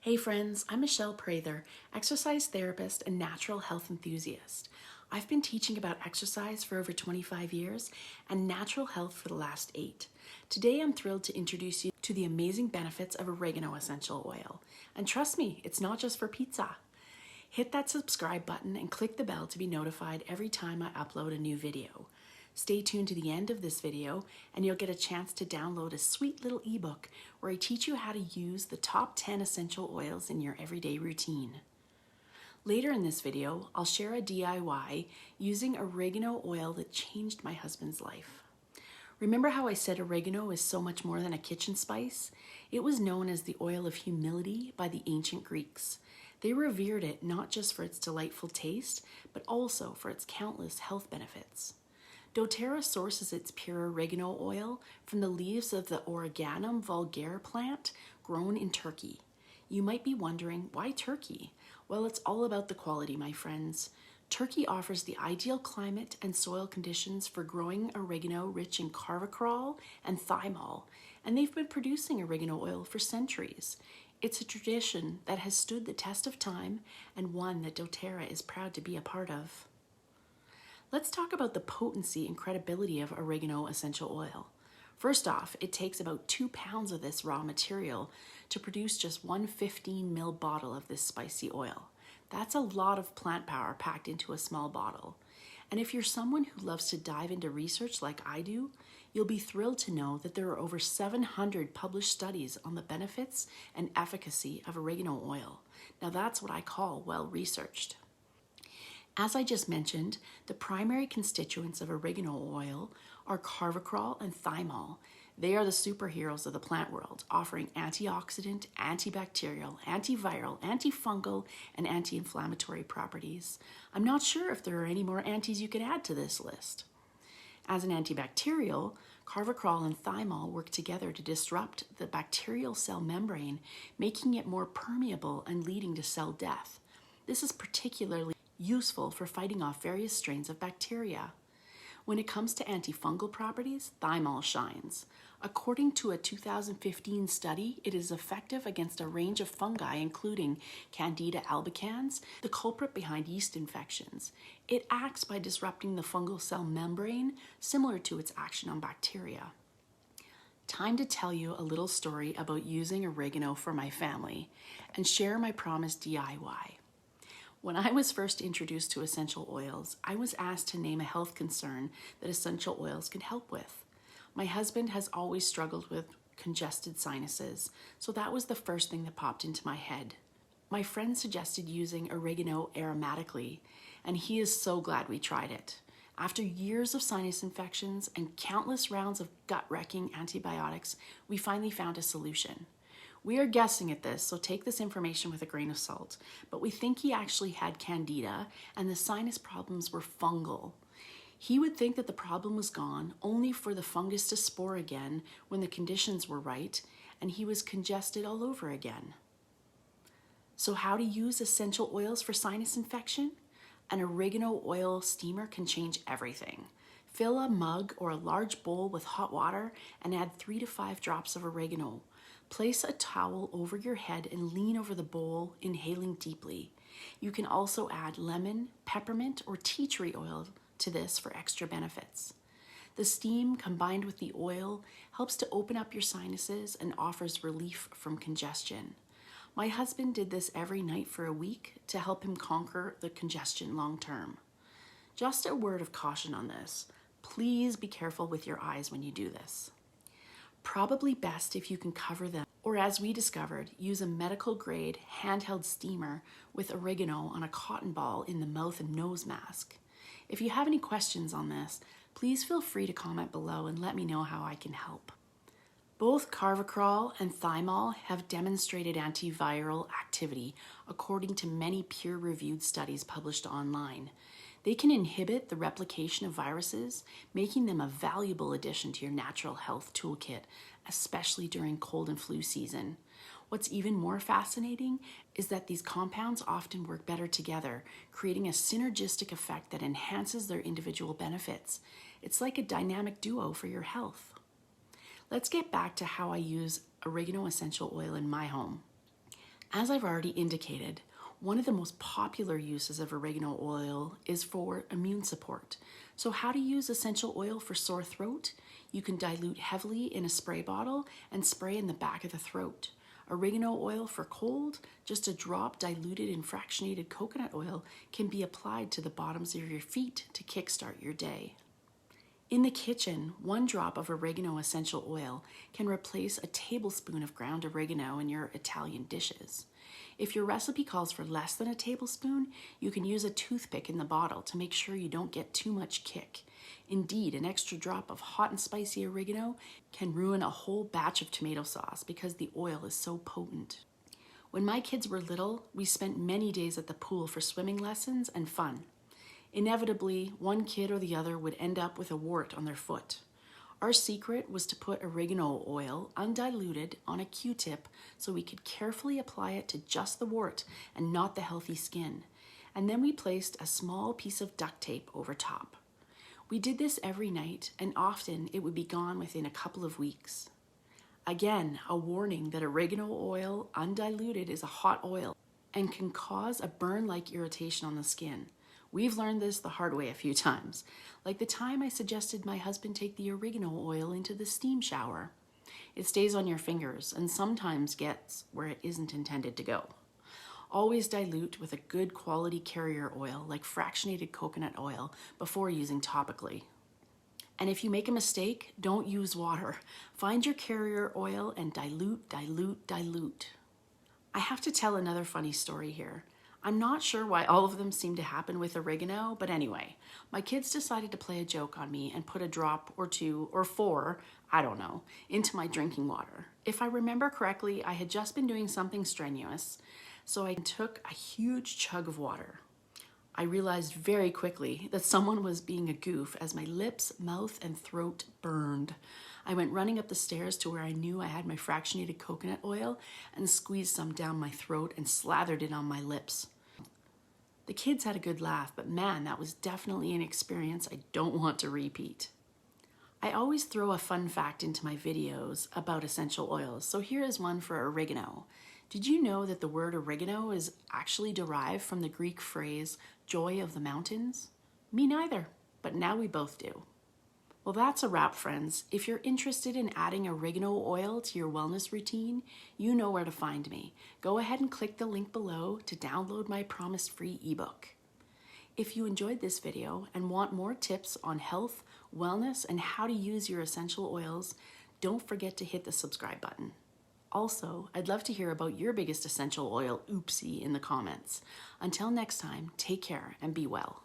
Hey friends, I'm Michelle Prather, exercise therapist and natural health enthusiast. I've been teaching about exercise for over 25 years and natural health for the last 8. Today I'm thrilled to introduce you to the amazing benefits of oregano essential oil. And trust me, it's not just for pizza. Hit that subscribe button and click the bell to be notified every time I upload a new video. Stay tuned to the end of this video and you'll get a chance to download a sweet little ebook where I teach you how to use the top 10 essential oils in your everyday routine. Later in this video, I'll share a DIY using oregano oil that changed my husband's life. Remember how I said oregano is so much more than a kitchen spice? It was known as the oil of humility by the ancient Greeks. They revered it not just for its delightful taste, but also for its countless health benefits. doTERRA sources its pure oregano oil from the leaves of the Oregano vulgare plant grown in Turkey. You might be wondering, why Turkey? Well, it's all about the quality, my friends. Turkey offers the ideal climate and soil conditions for growing oregano rich in Carvacrol and Thymol, and they've been producing oregano oil for centuries. It's a tradition that has stood the test of time and one that doTERRA is proud to be a part of. Let's talk about the potency and credibility of oregano essential oil. First off, it takes about 2 pounds of this raw material to produce just one 15 ml bottle of this spicy oil. That's a lot of plant power packed into a small bottle. And if you're someone who loves to dive into research like I do, you'll be thrilled to know that there are over 700 published studies on the benefits and efficacy of oregano oil. Now that's what I call well-researched. As I just mentioned, the primary constituents of oregano oil are Carvacrol and Thymol. They are the superheroes of the plant world, offering antioxidant, antibacterial, antiviral, antifungal, and anti-inflammatory properties. I'm not sure if there are any more antis you could add to this list. As an antibacterial, Carvacrol and Thymol work together to disrupt the bacterial cell membrane, making it more permeable and leading to cell death. This is particularly useful for fighting off various strains of bacteria. When it comes to antifungal properties, Thymol shines. According to a 2015 study, it is effective against a range of fungi including Candida albicans, the culprit behind yeast infections. It acts by disrupting the fungal cell membrane, similar to its action on bacteria. Time to tell you a little story about using oregano for my family and share my promised DIY. When I was first introduced to essential oils, I was asked to name a health concern that essential oils can help with. My husband has always struggled with congested sinuses, so that was the first thing that popped into my head. My friend suggested using oregano aromatically, and he is so glad we tried it. After years of sinus infections and countless rounds of gut-wrecking antibiotics, we finally found a solution. We are guessing at this, so take this information with a grain of salt, but we think he actually had candida and the sinus problems were fungal. He would think that the problem was gone, only for the fungus to spore again when the conditions were right, and he was congested all over again. So how to use essential oils for sinus infection? An oregano oil steamer can change everything. Fill a mug or a large bowl with hot water and add 3 to 5 drops of oregano. Place a towel over your head and lean over the bowl, inhaling deeply. You can also add lemon, peppermint, or tea tree oil to this for extra benefits. The steam combined with the oil helps to open up your sinuses and offers relief from congestion. My husband did this every night for a week to help him conquer the congestion long term. Just a word of caution on this. Please be careful with your eyes when you do this. Probably best if you can cover them, or as we discovered, use a medical grade handheld steamer with oregano on a cotton ball in the mouth and nose mask. If you have any questions on this, please feel free to comment below and let me know how I can help. Both Carvacrol and Thymol have demonstrated antiviral activity according to many peer-reviewed studies published online. They can inhibit the replication of viruses, making them a valuable addition to your natural health toolkit, especially during cold and flu season. What's even more fascinating is that these compounds often work better together, creating a synergistic effect that enhances their individual benefits. It's like a dynamic duo for your health. Let's get back to how I use oregano essential oil in my home. As I've already indicated, one of the most popular uses of oregano oil is for immune support. So how to use essential oil for sore throat? You can dilute heavily in a spray bottle and spray in the back of the throat. Oregano oil for cold, just a drop diluted in fractionated coconut oil can be applied to the bottoms of your feet to kickstart your day. In the kitchen, 1 drop of oregano essential oil can replace a tablespoon of ground oregano in your Italian dishes. If your recipe calls for less than a tablespoon, you can use a toothpick in the bottle to make sure you don't get too much kick. Indeed, an extra drop of hot and spicy oregano can ruin a whole batch of tomato sauce because the oil is so potent. When my kids were little, we spent many days at the pool for swimming lessons and fun. Inevitably, one kid or the other would end up with a wart on their foot. Our secret was to put oregano oil, undiluted, on a Q-tip so we could carefully apply it to just the wart and not the healthy skin. And then we placed a small piece of duct tape over top. We did this every night, and often it would be gone within a couple of weeks. Again, a warning that oregano oil, undiluted, is a hot oil and can cause a burn-like irritation on the skin. We've learned this the hard way a few times, like the time I suggested my husband take the oregano oil into the steam shower. It stays on your fingers and sometimes gets where it isn't intended to go. Always dilute with a good quality carrier oil like fractionated coconut oil before using topically. And if you make a mistake, don't use water. Find your carrier oil and dilute, dilute, dilute. I have to tell another funny story here. I'm not sure why all of them seem to happen with oregano, but anyway, my kids decided to play a joke on me and put a drop or 2 or 4, I don't know, into my drinking water. If I remember correctly, I had just been doing something strenuous, so I took a huge chug of water. I realized very quickly that someone was being a goof as my lips, mouth, and throat burned. I went running up the stairs to where I knew I had my fractionated coconut oil and squeezed some down my throat and slathered it on my lips. The kids had a good laugh, but man, that was definitely an experience I don't want to repeat. I always throw a fun fact into my videos about essential oils, so here is one for oregano. Did you know that the word oregano is actually derived from the Greek phrase, joy of the mountains? Me neither, but now we both do. Well, that's a wrap, friends. If you're interested in adding oregano oil to your wellness routine, you know where to find me. Go ahead and click the link below to download my promise-free ebook. If you enjoyed this video and want more tips on health, wellness, and how to use your essential oils, don't forget to hit the subscribe button. Also, I'd love to hear about your biggest essential oil oopsie in the comments. Until next time, take care and be well.